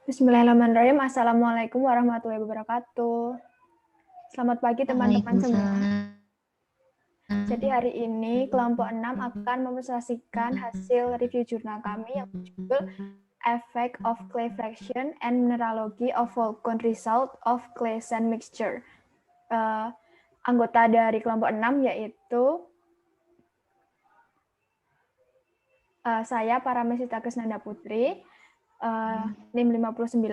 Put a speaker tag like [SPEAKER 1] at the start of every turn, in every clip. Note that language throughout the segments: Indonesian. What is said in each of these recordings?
[SPEAKER 1] Bismillahirrahmanirrahim. Assalamualaikum warahmatullahi wabarakatuh. Selamat pagi teman-teman semua.
[SPEAKER 2] Waalaikumsalam.
[SPEAKER 1] Jadi hari ini kelompok 6 akan mempresentasikan hasil review jurnal kami yang berjudul Effect of Clay Fraction and Mineralogy of Volcanic Result of Clay Sand Mixture. Anggota dari kelompok 6 yaitu saya Paramesita Krisnanda Putri, NIM 59,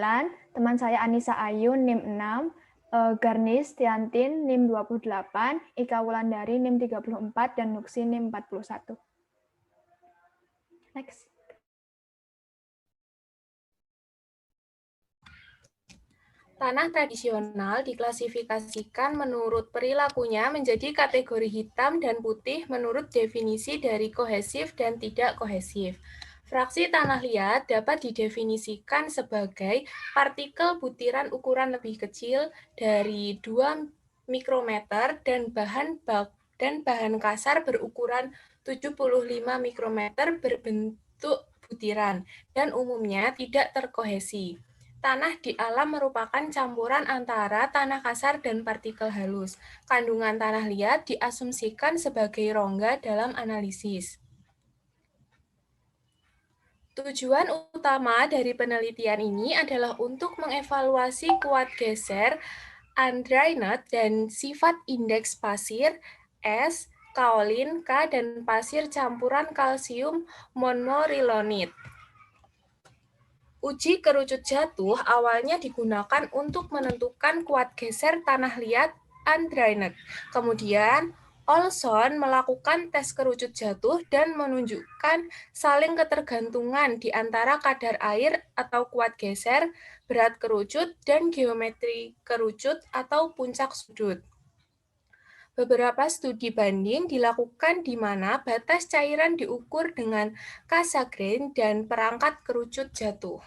[SPEAKER 1] teman saya Anissa Ayu, NIM 6, Garnis Tiantin, NIM 28, Ika Wulandari, NIM 34, dan Nuksi, NIM 41. Next.
[SPEAKER 3] Tanah tradisional diklasifikasikan menurut perilakunya menjadi kategori hitam dan putih menurut definisi dari kohesif dan tidak kohesif. Fraksi tanah liat dapat didefinisikan sebagai partikel butiran ukuran lebih kecil dari 2 mikrometer dan bahan kasar berukuran 75 mikrometer berbentuk butiran dan umumnya tidak terkohesi. Tanah di alam merupakan campuran antara tanah kasar dan partikel halus. Kandungan tanah liat diasumsikan sebagai rongga dalam analisis. Tujuan utama dari penelitian ini adalah untuk mengevaluasi kuat geser, andreinat, dan sifat indeks pasir, S, kaolin, K, dan pasir campuran kalsium monorilonit. Uji kerucut jatuh awalnya digunakan untuk menentukan kuat geser tanah liat andreinat. Kemudian, Olson melakukan tes kerucut jatuh dan menunjukkan saling ketergantungan di antara kadar air atau kuat geser, berat kerucut, dan geometri kerucut atau puncak sudut. Beberapa studi banding dilakukan di mana batas cairan diukur dengan Cassegrain dan perangkat kerucut jatuh.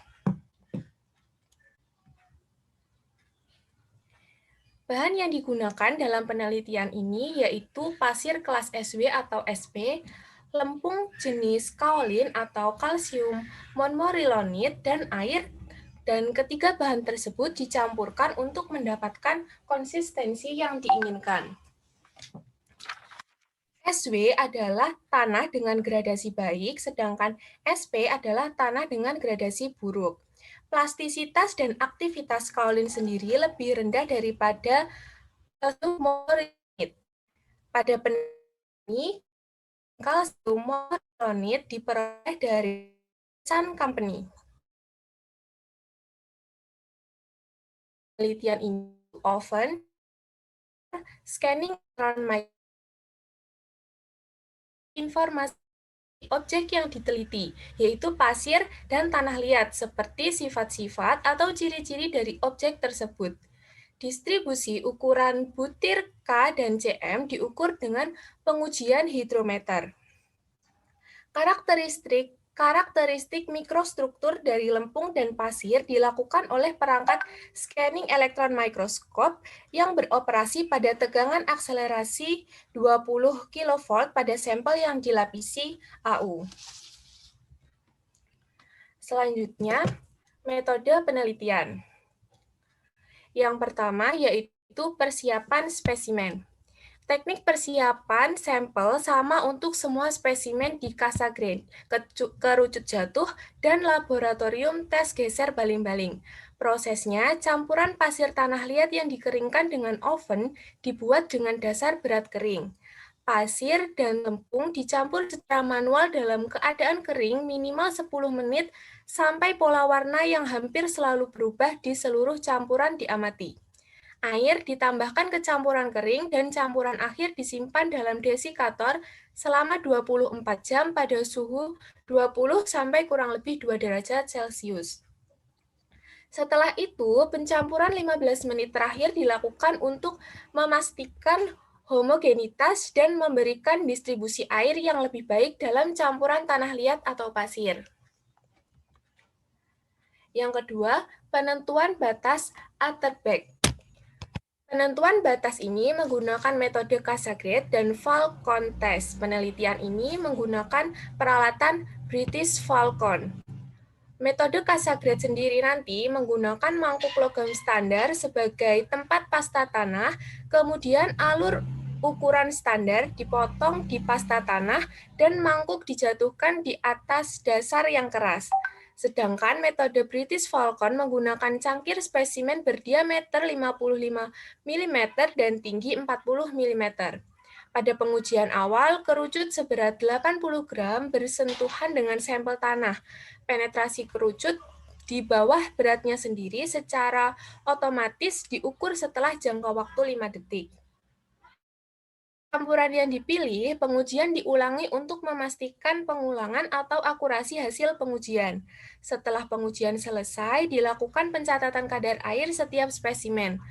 [SPEAKER 3] Bahan yang digunakan dalam penelitian ini yaitu pasir kelas SW atau SP, lempung jenis kaolin atau kalsium monorilonit, dan air, dan ketiga bahan tersebut dicampurkan untuk mendapatkan konsistensi yang diinginkan. SW adalah tanah dengan gradasi baik, sedangkan SP adalah tanah dengan gradasi buruk. Plastisitas dan aktivitas kaolin sendiri lebih rendah daripada kalsium monorilonit. Pada penelitian ini, kalsium monorilonit diperoleh dari Sun Company. Penelitian ini often scanning informasi objek yang diteliti, yaitu pasir dan tanah liat, seperti sifat-sifat atau ciri-ciri dari objek tersebut. Distribusi ukuran butir K dan Cm diukur dengan pengujian hidrometer. Karakteristik mikrostruktur dari lempung dan pasir dilakukan oleh perangkat scanning elektron mikroskop yang beroperasi pada tegangan akselerasi 20 kV pada sampel yang dilapisi AU. Selanjutnya, metode penelitian. Yang pertama yaitu persiapan spesimen. Teknik persiapan sampel sama untuk semua spesimen di Cassegrain, kerucut jatuh, dan laboratorium tes geser baling-baling. Prosesnya, campuran pasir tanah liat yang dikeringkan dengan oven dibuat dengan dasar berat kering. Pasir dan lempung dicampur secara manual dalam keadaan kering minimal 10 menit sampai pola warna yang hampir selalu berubah di seluruh campuran diamati. Air ditambahkan ke campuran kering dan campuran akhir disimpan dalam desikator selama 24 jam pada suhu 20 sampai kurang lebih 2 derajat Celcius. Setelah itu, pencampuran 15 menit terakhir dilakukan untuk memastikan homogenitas dan memberikan distribusi air yang lebih baik dalam campuran tanah liat atau pasir. Yang kedua, penentuan batas Atterbeck. Penentuan batas ini menggunakan metode Cassegrain dan Falcon test. Penelitian ini menggunakan peralatan British Falcon. Metode Cassagrade sendiri nanti menggunakan mangkuk logam standar sebagai tempat pasta tanah, kemudian alur ukuran standar dipotong di pasta tanah dan mangkuk dijatuhkan di atas dasar yang keras. Sedangkan metode British Falcon menggunakan cangkir spesimen berdiameter 55 mm dan tinggi 40 mm. Pada pengujian awal, kerucut seberat 80 gram bersentuhan dengan sampel tanah. Penetrasi kerucut di bawah beratnya sendiri secara otomatis diukur setelah jangka waktu 5 detik. Campuran yang dipilih, pengujian diulangi untuk memastikan pengulangan atau akurasi hasil pengujian. Setelah pengujian selesai, dilakukan pencatatan kadar air setiap spesimen.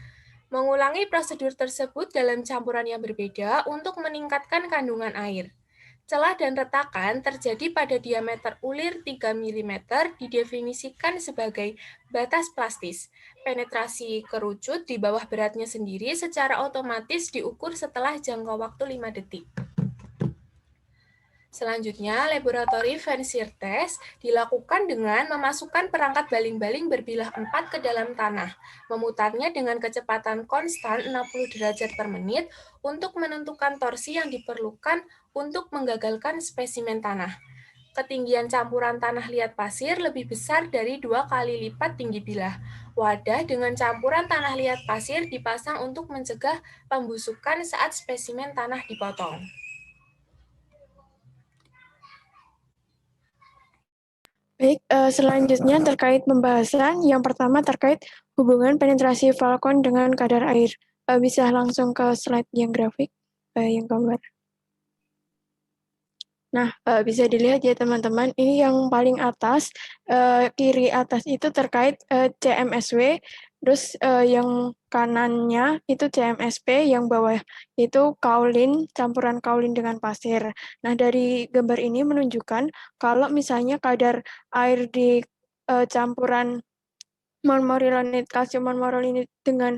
[SPEAKER 3] Mengulangi prosedur tersebut dalam campuran yang berbeda untuk meningkatkan kandungan air. Celah dan retakan terjadi pada diameter ulir 3 mm didefinisikan sebagai batas plastis. Penetrasi kerucut di bawah beratnya sendiri secara otomatis diukur setelah jangka waktu 5 detik. Selanjutnya, laboratori Fancier test dilakukan dengan memasukkan perangkat baling-baling berbilah 4 ke dalam tanah, memutarnya dengan kecepatan konstan 60 derajat per menit untuk menentukan torsi yang diperlukan untuk menggagalkan spesimen tanah. Ketinggian campuran tanah liat pasir lebih besar dari 2 kali lipat tinggi bilah. Wadah dengan campuran tanah liat pasir dipasang untuk mencegah pembusukan saat spesimen tanah dipotong.
[SPEAKER 2] Baik, selanjutnya terkait pembahasan, yang pertama terkait hubungan penetrasi Falcon dengan kadar air. Bisa langsung ke slide yang grafik, yang gambar. Nah, bisa dilihat ya teman-teman, ini yang paling atas, kiri atas itu terkait CMSW, terus yang kanannya itu CMSP, yang bawah itu kaolin, campuran kaolin dengan pasir. Nah, dari gambar ini menunjukkan kalau misalnya kadar air di campuran marmorilonit, kalsium marmorilonit dengan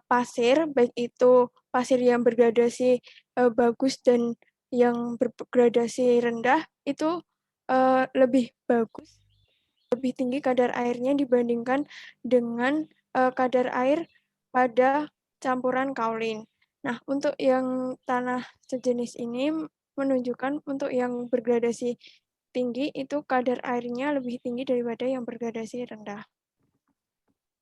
[SPEAKER 2] pasir, baik itu pasir yang bergradasi bagus dan yang bergradasi rendah, itu lebih bagus, lebih tinggi kadar airnya dibandingkan dengan kadar air pada campuran kaolin. Nah, untuk yang tanah sejenis ini menunjukkan untuk yang bergradasi tinggi itu kadar airnya lebih tinggi daripada yang bergradasi rendah.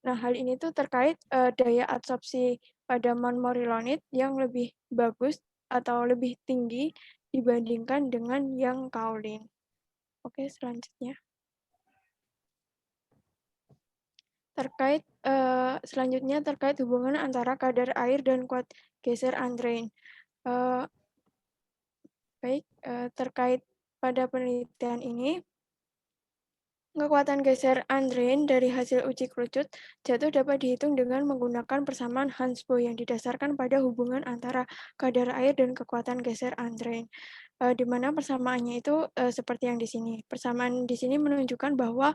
[SPEAKER 2] Nah, hal ini tuh terkait daya absorpsi pada marmorilonit yang lebih bagus atau lebih tinggi dibandingkan dengan yang kaolin. Oke, selanjutnya. Selanjutnya terkait hubungan antara kadar air dan kuat geser andrain. Terkait pada penelitian ini, kekuatan geser andrain dari hasil uji kerucut jatuh dapat dihitung dengan menggunakan persamaan Hansbo yang didasarkan pada hubungan antara kadar air dan kekuatan geser andrain. Di mana persamaannya itu seperti yang di sini. Persamaan di sini menunjukkan bahwa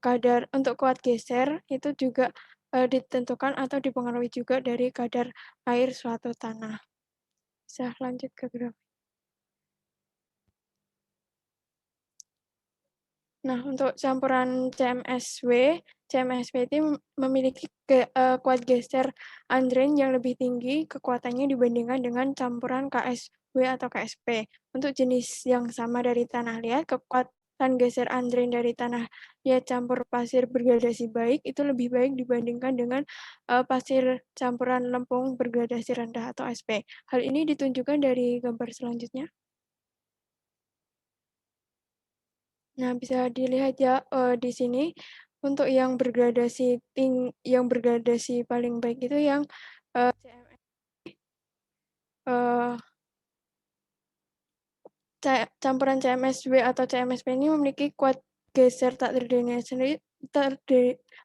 [SPEAKER 2] kadar untuk kuat geser itu juga ditentukan atau dipengaruhi juga dari kadar air suatu tanah. Bisa lanjut ke grafik. Nah, untuk campuran CMSW itu memiliki kuat geser andrain yang lebih tinggi kekuatannya dibandingkan dengan campuran KSW atau KSP. Untuk jenis yang sama dari tanah liat, kekuatan geser andrain dari tanah liat campur pasir bergradasi baik itu lebih baik dibandingkan dengan pasir campuran lempung bergradasi rendah atau SP. Hal ini ditunjukkan dari gambar selanjutnya. Nah, bisa dilihat ya di sini untuk yang bergradasi paling baik itu yang campuran CMSW atau CMSP ini memiliki kuat geser tak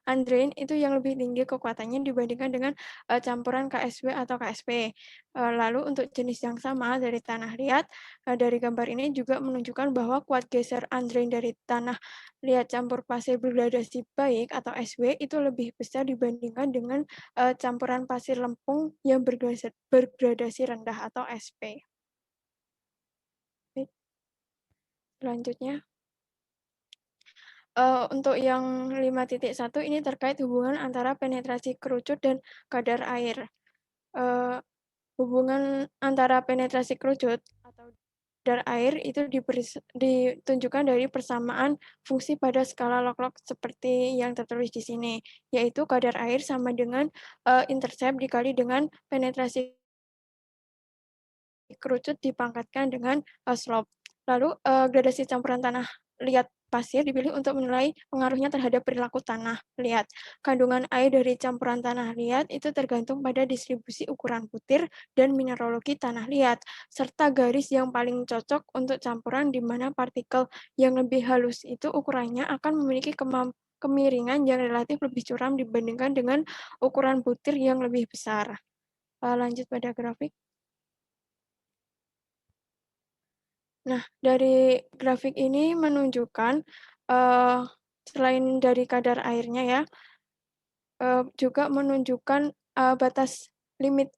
[SPEAKER 2] andrain itu yang lebih tinggi kekuatannya dibandingkan dengan campuran KSW atau KSP. Lalu untuk jenis yang sama dari tanah liat, dari gambar ini juga menunjukkan bahwa kuat geser andrain dari tanah liat campur pasir bergradasi baik atau SW itu lebih besar dibandingkan dengan campuran pasir lempung yang bergradasi rendah atau SP. Selanjutnya, Untuk yang 5.1 ini terkait hubungan antara penetrasi kerucut dan kadar air. Hubungan antara penetrasi kerucut atau kadar air itu ditunjukkan dari persamaan fungsi pada skala log-log seperti yang tertulis di sini, yaitu kadar air sama dengan intercept dikali dengan penetrasi kerucut dipangkatkan dengan slope. Lalu gradasi campuran tanah liat pasir dipilih untuk menilai pengaruhnya terhadap perilaku tanah liat. Kandungan air dari campuran tanah liat itu tergantung pada distribusi ukuran butir dan mineralogi tanah liat, serta garis yang paling cocok untuk campuran di mana partikel yang lebih halus itu ukurannya akan memiliki kemiringan yang relatif lebih curam dibandingkan dengan ukuran butir yang lebih besar. Lanjut pada grafik. Nah, dari grafik ini menunjukkan selain dari kadar airnya ya, juga menunjukkan batas limit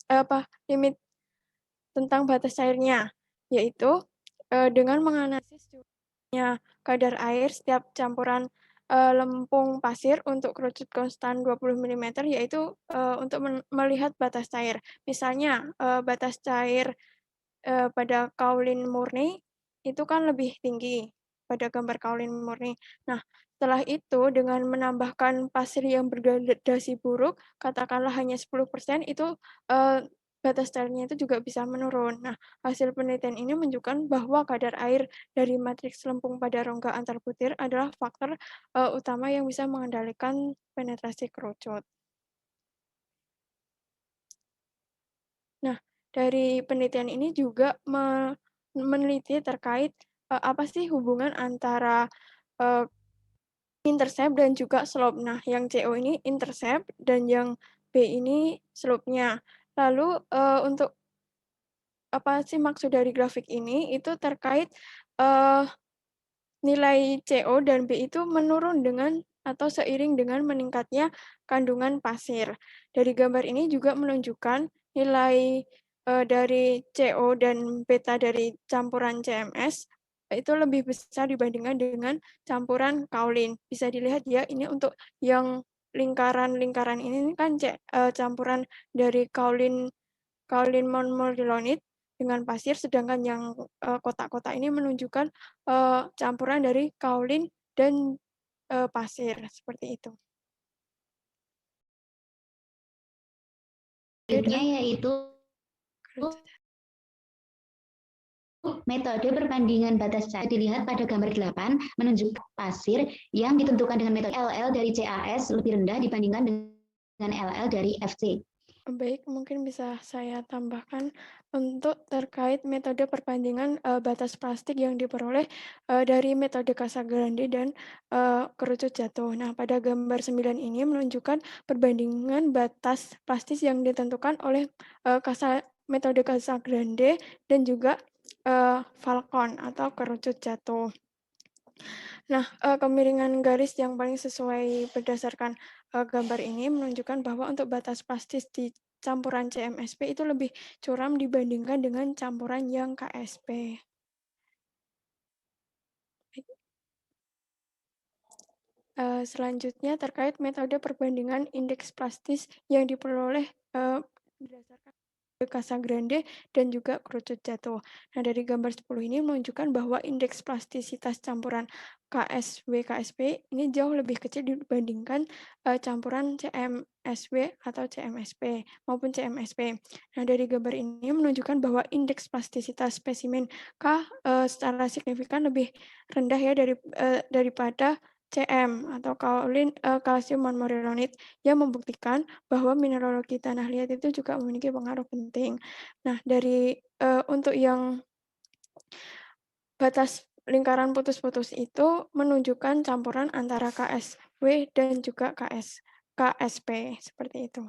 [SPEAKER 2] limit tentang batas airnya, yaitu dengan menganalisis curahnya kadar air setiap campuran lempung pasir untuk kerucut konstan 20 mm, yaitu untuk melihat batas cair. Misalnya batas cair pada kaolin murni itu kan lebih tinggi pada gambar kaolin murni. Nah, setelah itu dengan menambahkan pasir yang bergradasi buruk, katakanlah hanya 10%, itu batas cairnya itu juga bisa menurun. Nah, hasil penelitian ini menunjukkan bahwa kadar air dari matriks lempung pada rongga antar butir adalah faktor utama yang bisa mengendalikan penetrasi kerucut. Nah, dari penelitian ini juga meneliti terkait apa sih hubungan antara intercept dan juga slope. Nah, yang CO ini intercept dan yang B ini slope-nya. Lalu untuk apa sih maksud dari grafik ini? Itu terkait nilai CO dan B itu menurun dengan atau seiring dengan meningkatnya kandungan pasir. Dari gambar ini juga menunjukkan nilai dari CO dan beta dari campuran CMS itu lebih besar dibandingkan dengan campuran kaolin. Bisa dilihat ya, ini untuk yang lingkaran-lingkaran ini kan campuran dari kaolin monmorillonit dengan pasir, sedangkan yang kotak-kotak ini menunjukkan campuran dari kaolin dan pasir, seperti itu.
[SPEAKER 4] Selanjutnya yaitu metode perbandingan batas cair. Dilihat pada gambar 8 menunjukkan pasir yang ditentukan dengan metode LL dari CAS lebih rendah dibandingkan dengan LL dari FC.
[SPEAKER 2] Baik, mungkin bisa saya tambahkan untuk terkait metode perbandingan batas plastik yang diperoleh dari metode Casagrande dan kerucut jatuh. Nah, pada gambar 9 ini menunjukkan perbandingan batas plastik yang ditentukan oleh metode Casagrande dan juga Falcon atau kerucut jatuh. Nah, kemiringan garis yang paling sesuai berdasarkan gambar ini menunjukkan bahwa untuk batas plastis di campuran CMSP itu lebih curam dibandingkan dengan campuran yang KSP. Selanjutnya terkait metode perbandingan indeks plastis yang diperoleh berdasarkan Casagrande dan juga kerucut jatuh. Nah, dari gambar 10 ini menunjukkan bahwa indeks plastisitas campuran KSW-KSP ini jauh lebih kecil dibandingkan campuran CMSW atau CMSP maupun CMSP. Nah, dari gambar ini menunjukkan bahwa indeks plastisitas spesimen K secara signifikan lebih rendah ya daripada CM atau kalsium monmorillonit, yang membuktikan bahwa mineralogi tanah liat itu juga memiliki pengaruh penting. Nah, dari untuk yang batas lingkaran putus-putus itu menunjukkan campuran antara KSW dan juga KSP, seperti itu.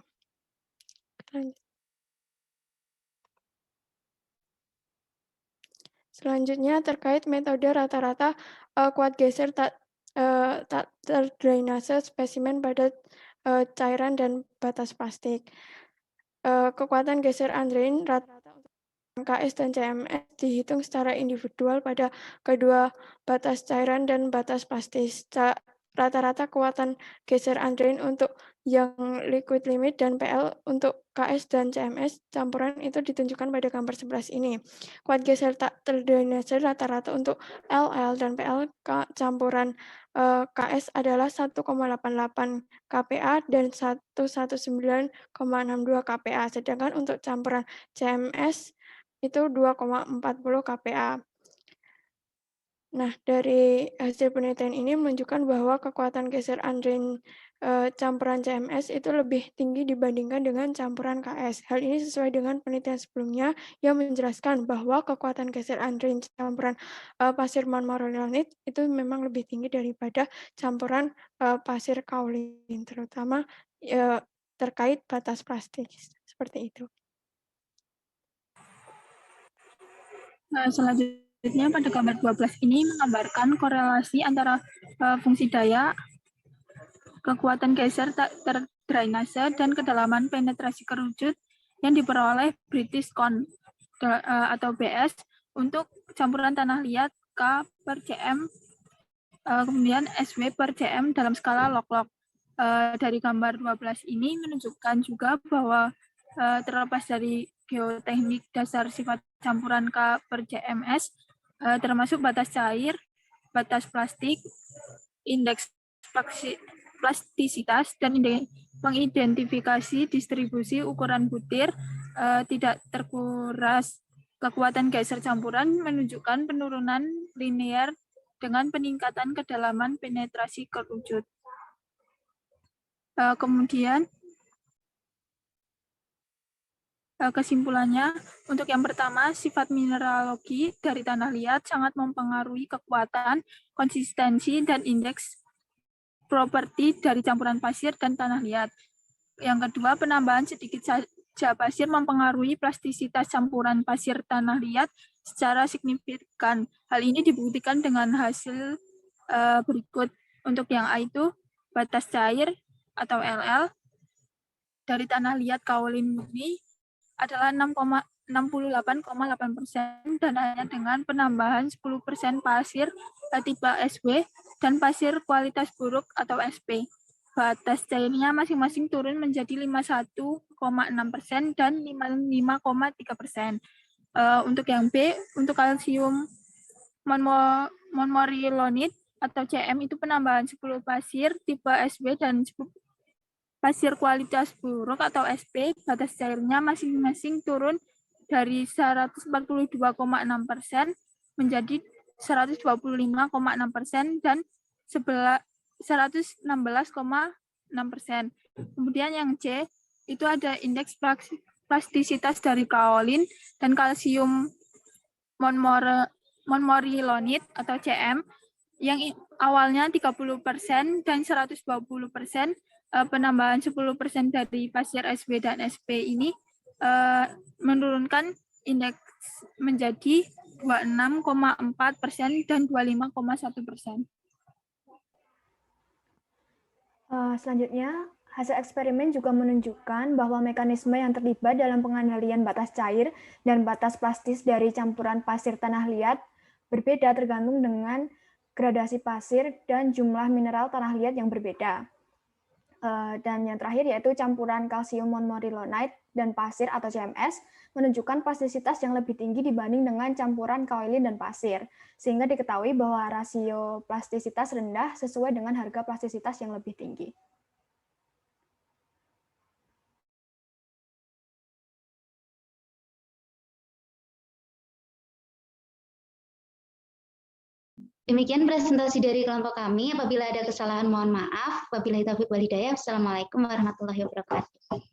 [SPEAKER 2] Selanjutnya terkait metode rata-rata kuat geser tak terdrainase spesimen pada cairan dan batas plastik. Kekuatan geser undrain rata-rata untuk KS dan CMS dihitung secara individual pada kedua batas cairan dan batas plastis. rata-rata kekuatan geser andrain untuk yang liquid limit dan PL untuk KS dan CMS campuran itu ditunjukkan pada gambar 11 ini. Kuat geser tak terdrainase rata-rata untuk LL dan PL campuran KS adalah 1,88 kPa dan 119,62 kPa, sedangkan untuk campuran CMS itu 2,40 kPa. Nah, dari hasil penelitian ini menunjukkan bahwa kekuatan geser andrain campuran CMS itu lebih tinggi dibandingkan dengan campuran KS. Hal ini sesuai dengan penelitian sebelumnya yang menjelaskan bahwa kekuatan geser andrain campuran pasir monmorillonite itu memang lebih tinggi daripada campuran pasir kaolin, terutama terkait batas plastik. Seperti itu.
[SPEAKER 5] Selanjutnya pada gambar 12 ini menggambarkan korelasi antara fungsi daya, kekuatan geser tak terdrainase, dan kedalaman penetrasi kerucut yang diperoleh British Con atau BS untuk campuran tanah liat K per cm, kemudian SW per cm dalam skala log-log. Dari gambar 12 ini menunjukkan juga bahwa terlepas dari geoteknik dasar sifat campuran K per CMS, termasuk batas cair, batas plastik, indeks plastisitas, dan mengidentifikasi distribusi ukuran butir tidak terkuras. Kekuatan geser campuran menunjukkan penurunan linear dengan peningkatan kedalaman penetrasi kerucut. Kemudian kesimpulannya, untuk yang pertama, sifat mineralogi dari tanah liat sangat mempengaruhi kekuatan, konsistensi, dan indeks properti dari campuran pasir dan tanah liat. Yang kedua, penambahan sedikit saja pasir mempengaruhi plastisitas campuran pasir tanah liat secara signifikan. Hal ini dibuktikan dengan hasil berikut. Untuk yang A itu, batas cair atau LL dari tanah liat kaolin murni adalah 68,8% dan hanya dengan penambahan 10% pasir tipe SW dan pasir kualitas buruk atau SP. Batas cairnya masing-masing turun menjadi 51,6% dan 55,3%. Untuk yang B, untuk kalsium monmorillonite atau CM itu penambahan 10 pasir tipe SW dan pasir kualitas buruk atau SP, batas cairnya masing-masing turun dari 142,6% menjadi 125,6% dan 116,6%. Kemudian yang C, itu ada indeks plastisitas dari kaolin dan kalsium monmorillonite atau CM yang awalnya 30% dan 120%. Penambahan 10% dari pasir SW dan SP ini menurunkan indeks menjadi 26,4% dan 25,1%.
[SPEAKER 1] Selanjutnya, hasil eksperimen juga menunjukkan bahwa mekanisme yang terlibat dalam pengendalian batas cair dan batas plastis dari campuran pasir tanah liat berbeda tergantung dengan gradasi pasir dan jumlah mineral tanah liat yang berbeda. Dan yang terakhir yaitu campuran kalsium monmorillonite dan pasir atau CMS menunjukkan plastisitas yang lebih tinggi dibanding dengan campuran kaolin dan pasir, sehingga diketahui bahwa rasio plastisitas rendah sesuai dengan harga plastisitas yang lebih tinggi.
[SPEAKER 4] Demikian presentasi dari kelompok kami. Apabila ada kesalahan mohon maaf. Wabillahi taufiq wal hidayah. Wassalamualaikum warahmatullahi wabarakatuh.